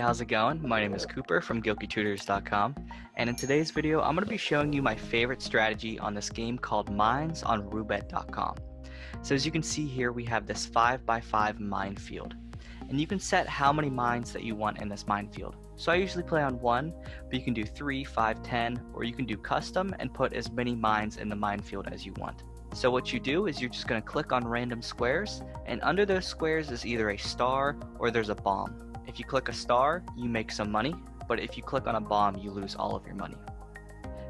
how's it going? My name is Cooper from GilkyTutors.com, and in today's video I'm going to be showing you my favorite strategy on this game called Mines on Roobet.com. So as you can see here, we have this 5x5 minefield, and you can set how many mines that you want in this minefield. So I usually play on 1, but you can do 3, 5, 10, or you can do custom and put as many mines in the minefield as you want. So what you do is you're just going to click on random squares, and under those squares is either a star or there's a bomb. If you click a star, you make some money, but if you click on a bomb, you lose all of your money.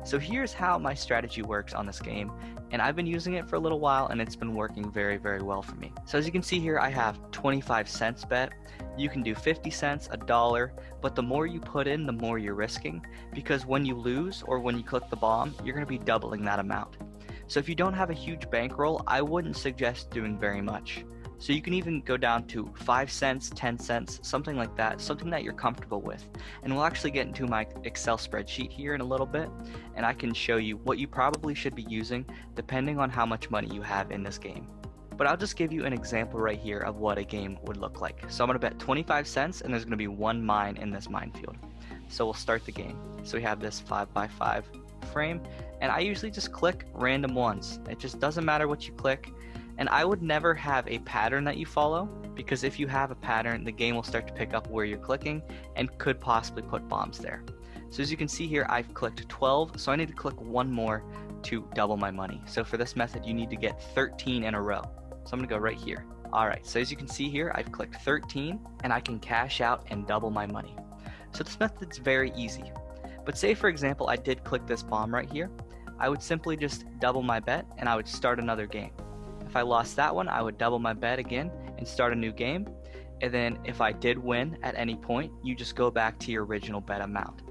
So here's how my strategy works on this game, and I've been using it for a little while and it's been working very well for me. So as you can see here, I have 25 cents bet. You can do 50 cents, $1, but the more you put in, the more you're risking, because when you lose or when you click the bomb, you're going to be doubling that amount. So if you don't have a huge bankroll, I wouldn't suggest doing very much. So you can even go down to 5 cents, 10 cents, something like that, something that you're comfortable with. And we'll actually get into my Excel spreadsheet here in a little bit, and I can show you what you probably should be using depending on how much money you have in this game. But I'll just give you an example right here of what a game would look like. So I'm going to bet 25 cents and there's going to be one mine in this minefield. So we'll start the game. So we have this 5x5 frame, and I usually just click random ones. It just doesn't matter what you click. And I would never have a pattern that you follow, because if you have a pattern, the game will start to pick up where you're clicking and could possibly put bombs there. So as you can see here, I've clicked 12, so I need to click one more to double my money. So for this method, you need to get 13 in a row. So I'm gonna go right here. Alright, so as you can see here, I've clicked 13 and I can cash out and double my money. So this method's very easy. But say for example, I did click this bomb right here, I would simply just double my bet and I would start another game. If I lost that one, I would double my bet again and start a new game. And then if I did win at any point, you just go back to your original bet amount.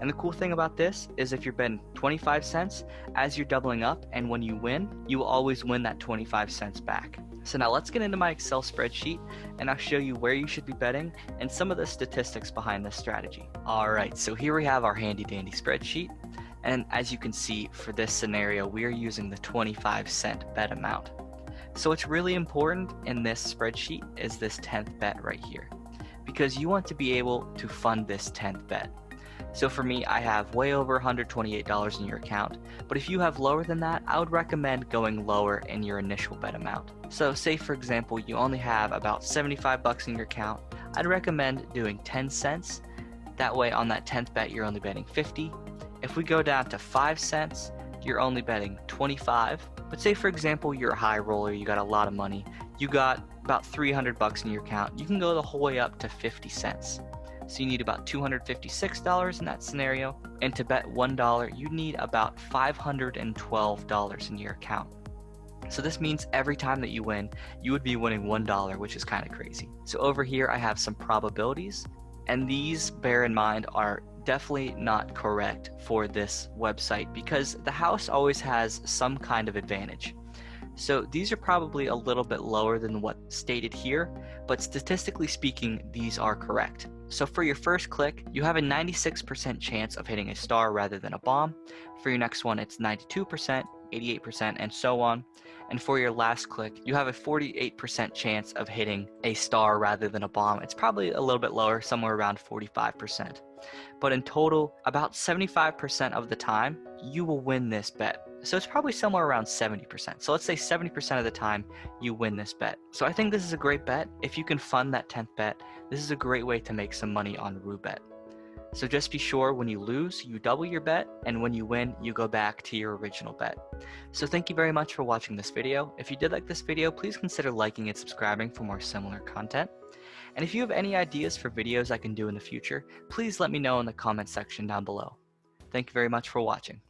And the cool thing about this is if you're betting 25 cents, as you're doubling up and when you win, you will always win that 25 cents back. So now let's get into my Excel spreadsheet and I'll show you where you should be betting and some of the statistics behind this strategy. Alright, so here we have our handy dandy spreadsheet. And as you can see, for this scenario, we are using the 25 cent bet amount. So what's really important in this spreadsheet is this 10th bet right here, because you want to be able to fund this 10th bet. So for me, I have way over $128 in your account, but if you have lower than that, I would recommend going lower in your initial bet amount. So say for example, you only have about 75 bucks in your account, I'd recommend doing 10 cents. That way on that 10th bet, you're only betting 50. If we go down to 5 cents, you're only betting 25. But say for example, you're a high roller, you got a lot of money, you got about 300 bucks in your account, you can go the whole way up to 50 cents. So you need about $256 in that scenario, and to bet $1, you need about $512 in your account. So this means every time that you win, you would be winning $1, which is kind of crazy. So over here I have some probabilities, and these, bear in mind, are definitely not correct for this website because the house always has some kind of advantage. So these are probably a little bit lower than what's stated here, but statistically speaking, these are correct. So for your first click, you have a 96% chance of hitting a star rather than a bomb. For your next one, it's 92%, 88%, and so on. And for your last click, you have a 48% chance of hitting a star rather than a bomb. It's probably a little bit lower, somewhere around 45%. But in total, about 75% of the time, you will win this bet. So it's probably somewhere around 70%. So let's say 70% of the time you win this bet. So I think this is a great bet. If you can fund that 10th bet, this is a great way to make some money on Roobet. So just be sure when you lose, you double your bet, and when you win, you go back to your original bet. So thank you very much for watching this video. If you did like this video, please consider liking and subscribing for more similar content. And if you have any ideas for videos I can do in the future, please let me know in the comment section down below. Thank you very much for watching.